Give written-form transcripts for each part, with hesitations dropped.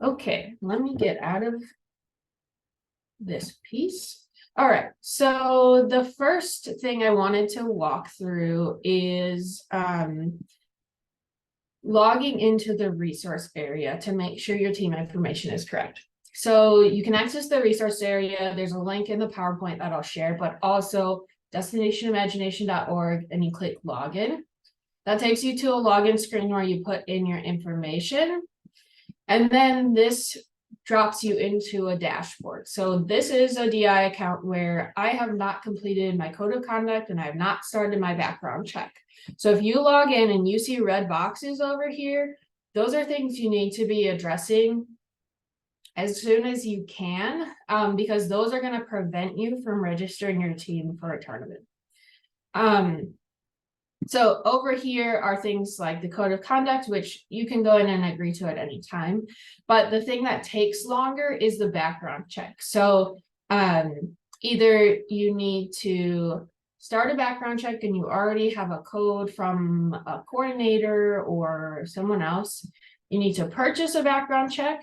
Okay, let me get out of this piece. All right, so the first thing I wanted to walk through is logging into the resource area to make sure your team information is correct. So you can access the resource area. There's a link in the PowerPoint that I'll share, but also destinationimagination.org, and you click login. That takes you to a login screen where you put in your information. And then this drops you into a dashboard. So this is a DI account where I have not completed my code of conduct and I have not started my background check. So if you log in and you see red boxes over here, those are things you need to be addressing as soon as you can, because those are going to prevent you from registering your team for a tournament. So over here are things like the code of conduct, which you can go in and agree to at any time. But the thing that takes longer is the background check. So either you need to start a background check and you already have a code from a coordinator or someone else. You need to purchase a background check,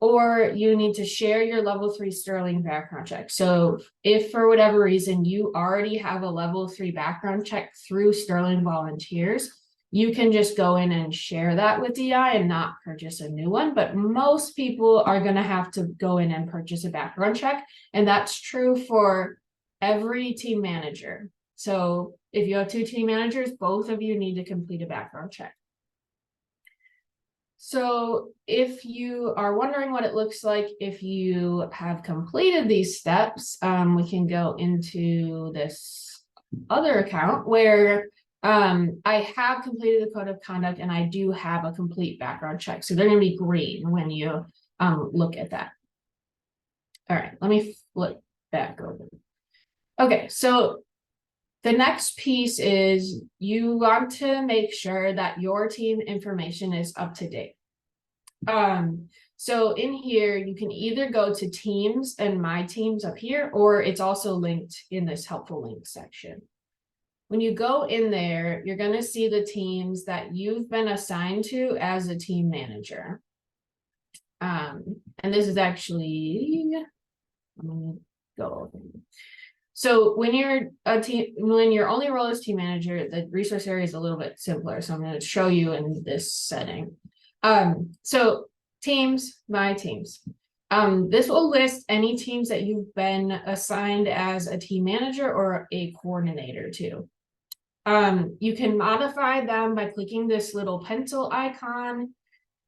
or you need to share your level 3 Sterling background check. So if for whatever reason you already have a level 3 background check through Sterling Volunteers, you can just go in and share that with DI and not purchase a new one. But most people are going to have to go in and purchase a background check. And that's true for every team manager. So if you have 2 team managers, both of you need to complete a background check. So if you are wondering what it looks like if you have completed these steps, we can go into this other account where I have completed the code of conduct and I do have a complete background check. So they're going to be green when you look at that. All right, let me flip back over. Okay, so the next piece is you want to make sure that your team information is up to date. So in here, you can either go to teams and my teams up here, or it's also linked in this helpful link section. When you go in there, you're going to see the teams that you've been assigned to as a team manager. And this is actually, I'm going to go over. So when you're a team, when your only role is team manager, the resource area is a little bit simpler. So I'm going to show you in this setting. So teams, my teams. This will list any teams that you've been assigned as a team manager or a coordinator to. You can modify them by clicking this little pencil icon.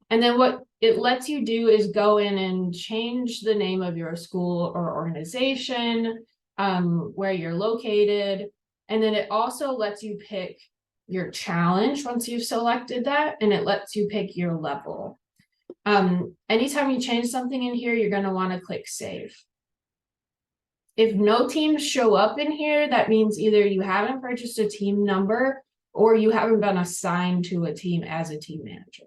And then what it lets you do is go in and change the name of your school or organization, where you're located. And then it also lets you pick your challenge once you've selected that, and it lets you pick your level. Anytime you change something in here, you're going to want to click save. If no teams show up in here, that means either you haven't purchased a team number or you haven't been assigned to a team as a team manager.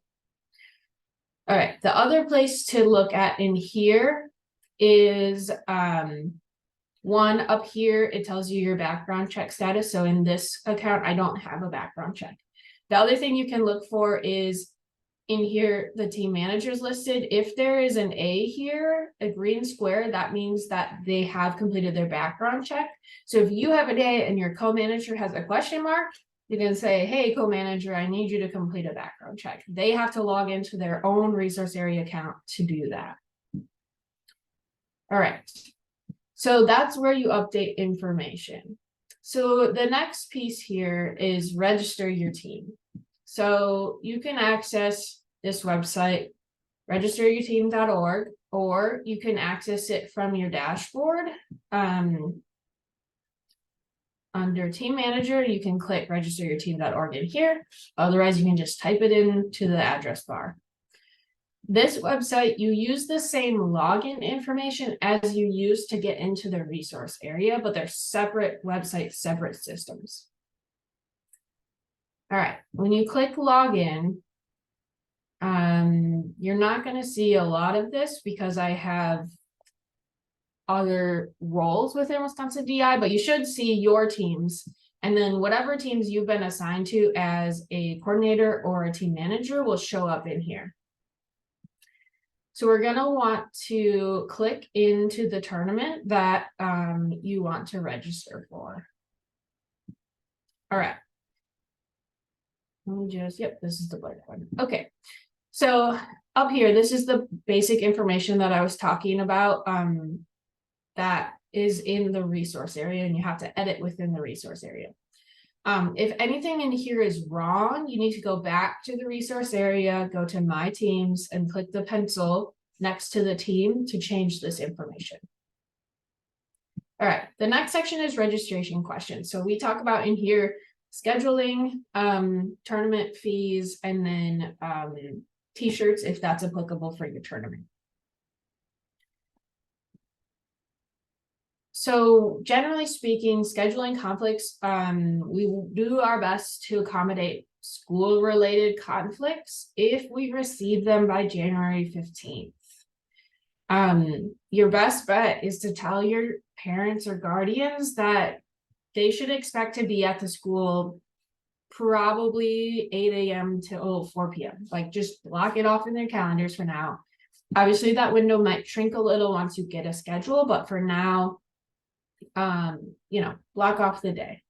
All right, the other place to look at in here is one up here, it tells you your background check status. So in this account, I don't have a background check. The other thing you can look for is in here, the team managers listed. If there is an A here, a green square, that means that they have completed their background check. So if you have an A and your co-manager has a question mark, you can say, hey, co-manager, I need you to complete a background check. They have to log into their own resource area account to do that. All right. So that's where you update information. So the next piece here is register your team. So you can access this website, registeryourteam.org, or you can access it from your dashboard. Under team manager, you can click registeryourteam.org in here. Otherwise, you can just type it into the address bar. This website, you use the same login information as you use to get into the resource area, but they're separate websites, separate systems. All right, when you click login, you're not going to see a lot of this because I have other roles within Wisconsin DI, but you should see your teams. And then whatever teams you've been assigned to as a coordinator or a team manager will show up in here. So we're gonna want to click into the tournament that you want to register for. All right. Let me just, yep, this is the blank one. Okay. So up here, this is the basic information that I was talking about that is in the resource area, and you have to edit within the resource area. If anything in here is wrong, you need to go back to the resource area, go to My Teams, and click the pencil next to the team to change this information. All right, the next section is registration questions. So we talk about in here scheduling, tournament fees, and then t-shirts if that's applicable for your tournament. So generally speaking, scheduling conflicts, we will do our best to accommodate school-related conflicts if we receive them by January 15th. Your best bet is to tell your parents or guardians that they should expect to be at the school probably 8 a.m. till 4 p.m. Like just block it off in their calendars for now. Obviously that window might shrink a little once you get a schedule, but for now, you know, block off the day.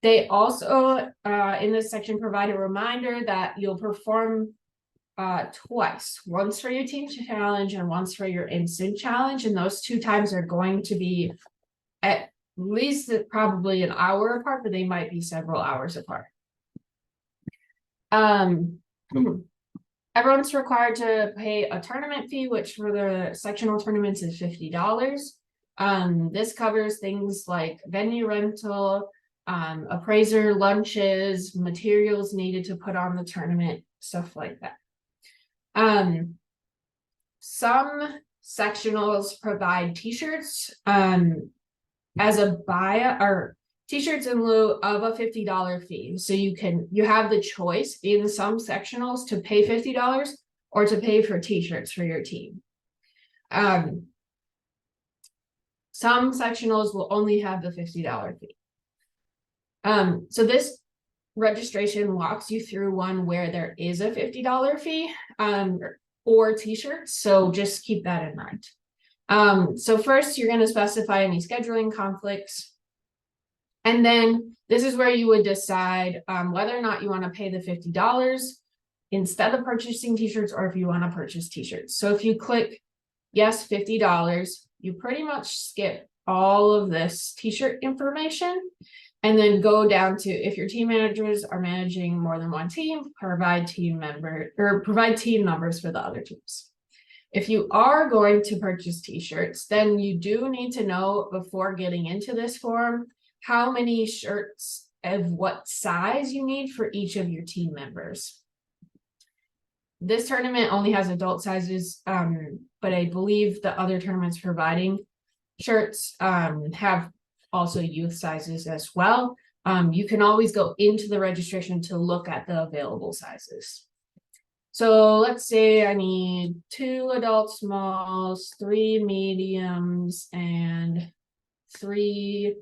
They also in this section provide a reminder that you'll perform twice, once for your team challenge and once for your instant challenge, and those 2 times are going to be at least probably an hour apart, but they might be several hours apart. Everyone's required to pay a tournament fee, which for the sectional tournaments is $50. This covers things like venue rental, appraiser lunches, materials needed to put on the tournament, stuff like that. Some sectionals provide t-shirts as a buy or t-shirts in lieu of a $50 fee. So you have the choice in some sectionals to pay $50 or to pay for t-shirts for your team. Some sectionals will only have the $50 fee. So this registration walks you through one where there is a $50 fee or t-shirts. So just keep that in mind. So first you're going to specify any scheduling conflicts. And then this is where you would decide whether or not you want to pay the $50 instead of purchasing t-shirts or if you want to purchase t-shirts. So if you click yes, $50, you pretty much skip all of this t-shirt information and then go down to if your team managers are managing more than one team, provide team numbers for the other teams. If you are going to purchase t-shirts, then you do need to know before getting into this form how many shirts of what size you need for each of your team members. This tournament only has adult sizes, but I believe the other tournaments providing shirts have also youth sizes as well. You can always go into the registration to look at the available sizes. So let's say I need 2 adult smalls, 3 mediums, and 3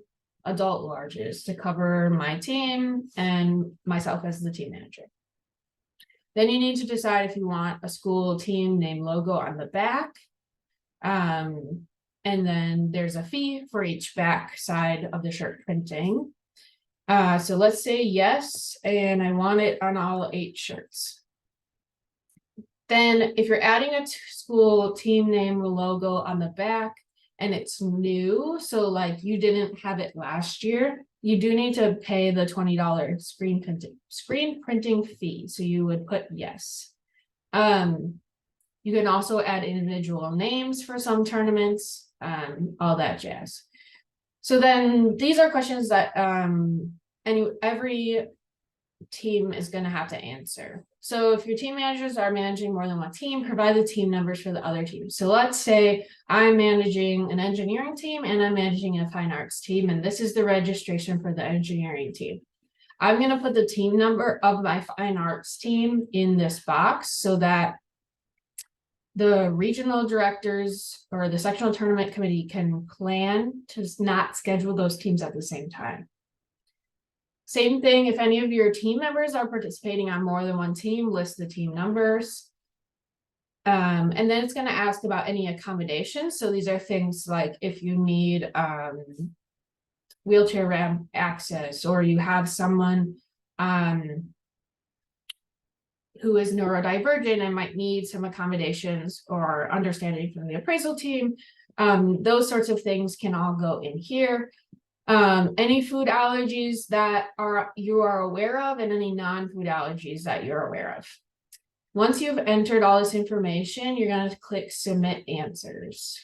adult larges to cover my team and myself as the team manager. Then you need to decide if you want a school team name logo on the back. And then there's a fee for each back side of the shirt printing. So let's say yes, and I want it on all 8 shirts. Then if you're adding a school team name logo on the back and it's new, so like you didn't have it last year, you do need to pay the $20 screen printing fee. So you would put yes. You can also add individual names for some tournaments, all that jazz. So then these are questions that every team is going to have to answer. So if your team managers are managing more than one team, provide the team numbers for the other teams. So let's say I'm managing an engineering team and I'm managing a fine arts team, and this is the registration for the engineering team. I'm going to put the team number of my fine arts team in this box so that the regional directors or the sectional tournament committee can plan to not schedule those teams at the same time. Same thing, if any of your team members are participating on more than one team, list the team numbers. And then it's going to ask about any accommodations. So these are things like if you need wheelchair ramp access, or you have someone who is neurodivergent and might need some accommodations or understanding from the appraisal team. Those sorts of things can all go in here. Any food allergies that you are aware of, and any non-food allergies that you're aware of. Once you've entered all this information, you're going to click Submit Answers.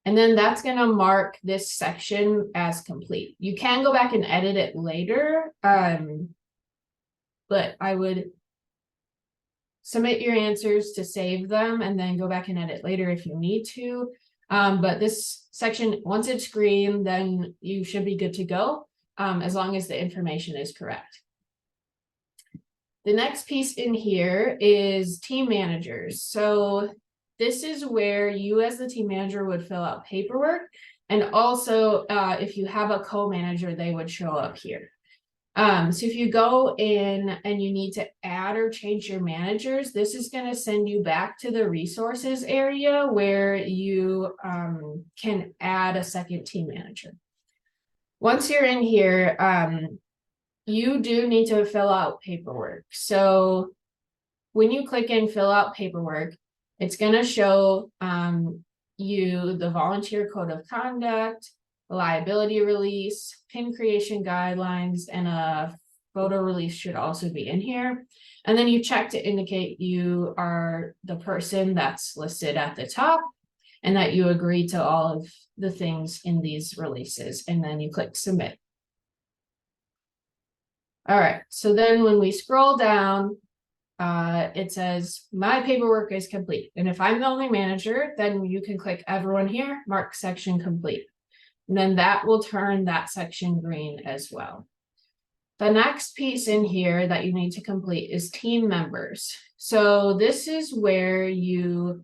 And then that's going to mark this section as complete. You can go back and edit it later, but I would submit your answers to save them and then go back and edit later if you need to. But this section, once it's green, then you should be good to go, as long as the information is correct. The next piece in here is team managers. So this is where you as the team manager would fill out paperwork. And also, if you have a co-manager, they would show up here. So if you go in and you need to add or change your managers, this is going to send you back to the resources area where you can add a second team manager. Once you're in here, you do need to fill out paperwork. So when you click in fill out paperwork, it's going to show you the volunteer code of conduct, the liability release, PIN creation guidelines, and a photo release should also be in here. And then you check to indicate you are the person that's listed at the top and that you agree to all of the things in these releases. And then you click submit. All right, so then when we scroll down, it says my paperwork is complete. And if I'm the only manager, then you can click everyone here, mark section complete. And then that will turn that section green as well. The next piece in here that you need to complete is team members. So this is where you're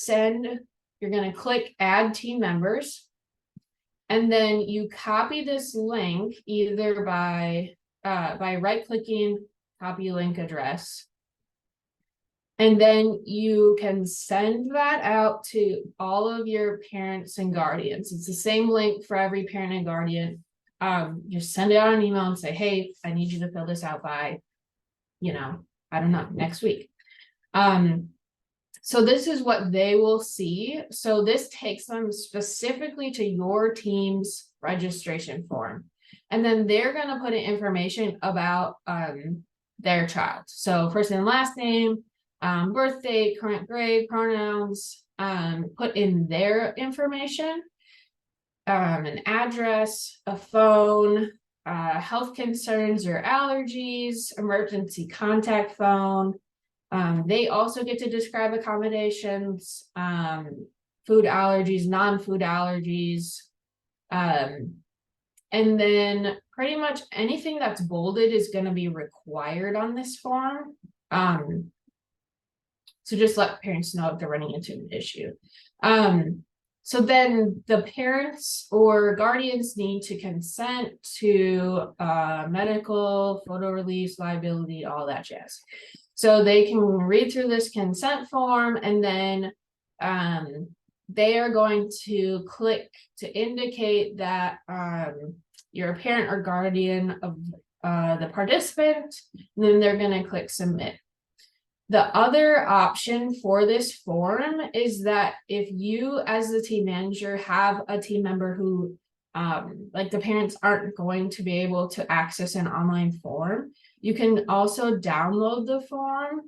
going to click add team members. And then you copy this link either by right-clicking, copy link address. And then you can send that out to all of your parents and guardians. It's the same link for every parent and guardian. Just send it out an email and say, hey, I need you to fill this out by, I don't know, next week. So this is what they will see. So this takes them specifically to your team's registration form. And then they're going to put in information about their child. So first and last name, birth date, current grade, pronouns, put in their information, an address, a phone, health concerns or allergies, emergency contact phone. They also get to describe accommodations, food allergies, non-food allergies, and then pretty much anything that's bolded is going to be required on this form. So just let parents know if they're running into an issue. So then the parents or guardians need to consent to medical, photo release, liability, all that jazz. So they can read through this consent form, and then they are going to click to indicate that you're a parent or guardian of the participant, and then they're going to click submit. The other option for this form is that if you as the team manager have a team member who like the parents aren't going to be able to access an online form, you can also download the form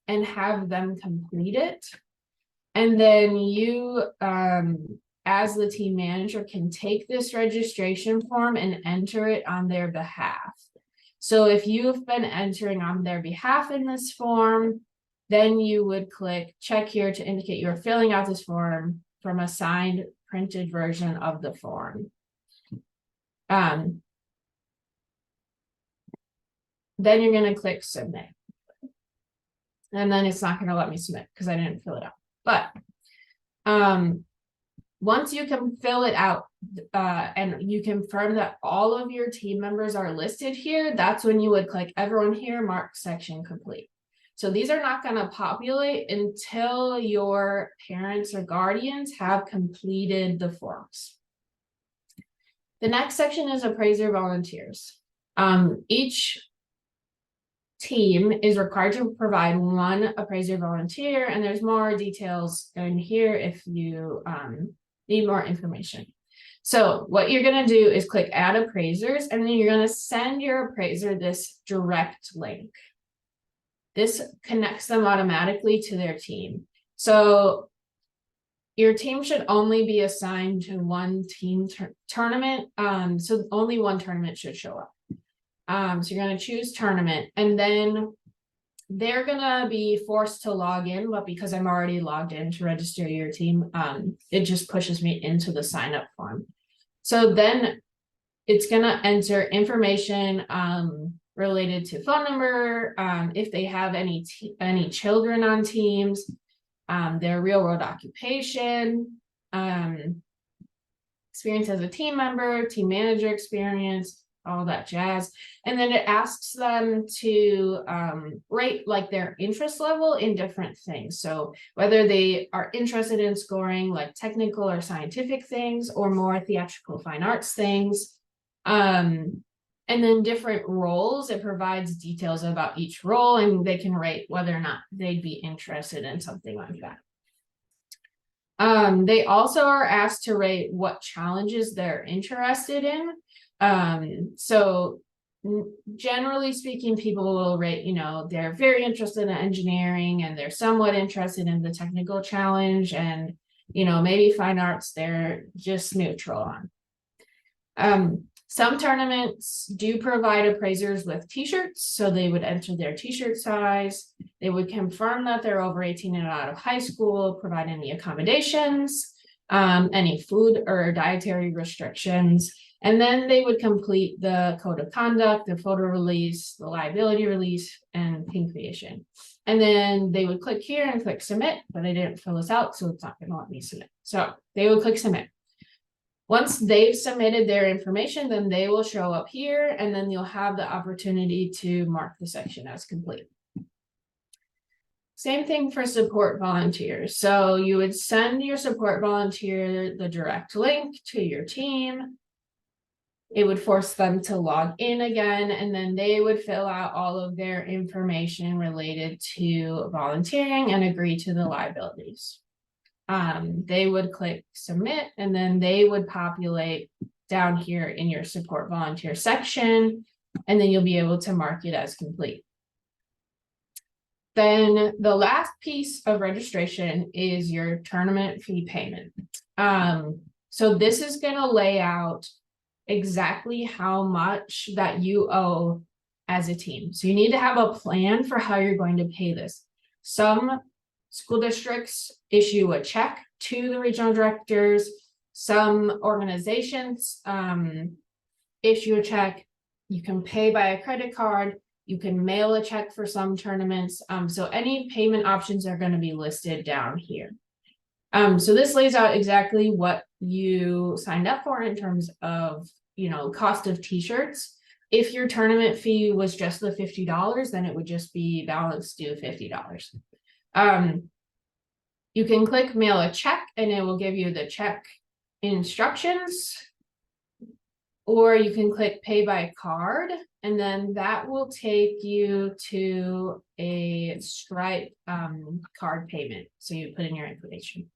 and have them complete it. And then you, as the team manager, can take this registration form and enter it on their behalf. So if you've been entering on their behalf in this form, then you would click check here to indicate you're filling out this form from a signed printed version of the form. Then you're going to click submit. And then it's not going to let me submit because I didn't fill it out. But once you can fill it out, and you confirm that all of your team members are listed here, that's when you would click everyone here, mark section complete. So these are not going to populate until your parents or guardians have completed the forms. The next section is appraiser volunteers. Each team is required to provide one appraiser volunteer, and there's more details in here if you need more information. So what you're going to do is click add appraisers, and then you're going to send your appraiser this direct link. This connects them automatically to their team. So your team should only be assigned to one team tournament. So only one tournament should show up. So you're going to choose tournament, and then they're going to be forced to log in, but because I'm already logged in to register your team, it just pushes me into the sign up form. So then it's going to enter information related to phone number, if they have any children on teams, their real world occupation, experience as a team member, team manager experience, all that jazz. And then it asks them to rate like their interest level in different things. So whether they are interested in scoring like technical or scientific things, or more theatrical fine arts things. And then different roles, it provides details about each role, and they can rate whether or not they'd be interested in something like that. They also are asked to rate what challenges they're interested in. So generally speaking, people will rate, you know, they're very interested in engineering and they're somewhat interested in the technical challenge, and, you know, maybe fine arts, they're just neutral on. Some tournaments do provide appraisers with t-shirts, so they would enter their t-shirt size. They would confirm that they're over 18 and out of high school, provide any accommodations, any food or dietary restrictions, and then they would complete the code of conduct, the photo release, the liability release, and pin creation. And then they would click here and click submit, but I didn't fill this out, so it's not going to let me submit. So they would click submit. Once they've submitted their information, then they will show up here, and then you'll have the opportunity to mark the section as complete. Same thing for support volunteers. So you would send your support volunteer the direct link to your team. It would force them to log in again, and then they would fill out all of their information related to volunteering and agree to the liabilities. They would click submit, and then they would populate down here in your support volunteer section, and then you'll be able to mark it as complete. Then the last piece of registration is your tournament fee payment. So this is going to lay out exactly how much that you owe as a team. So you need to have a plan for how you're going to pay this. Some school districts issue a check to the regional directors. Some organizations issue a check. You can pay by a credit card. You can mail a check for some tournaments. So any payment options are going to be listed down here. So this lays out exactly what you signed up for in terms of, you know, cost of t-shirts. If your tournament fee was just the $50, then it would just be balance due $50. You can click mail a check, and it will give you the check instructions, or you can click pay by card, and then that will take you to a Stripe card payment. So you put in your information.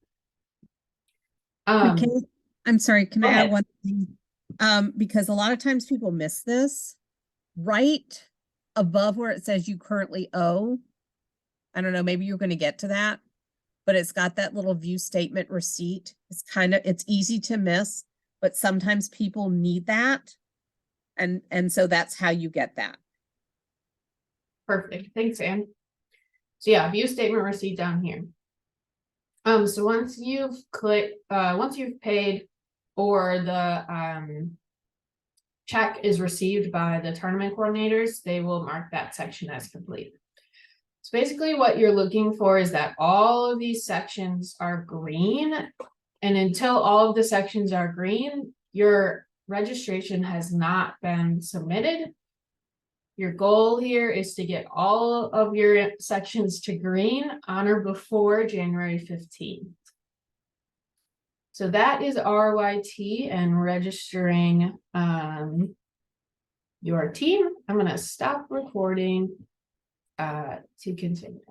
I'm sorry, can I add one thing? Because a lot of times people miss this. Right above where it says you currently owe, I don't know, maybe you're going to get to that, but it's got that little view statement receipt. It's easy to miss, but sometimes people need that. And so that's how you get that. Perfect. Thanks, Anne. So yeah, view statement receipt down here. So once you've paid, or the check is received by the tournament coordinators, they will mark that section as complete. So basically what you're looking for is that all of these sections are green, and until all of the sections are green, your registration has not been submitted. Your goal here is to get all of your sections to green on or before January 15th. So that is RYT and registering your team. I'm gonna stop recording to continue.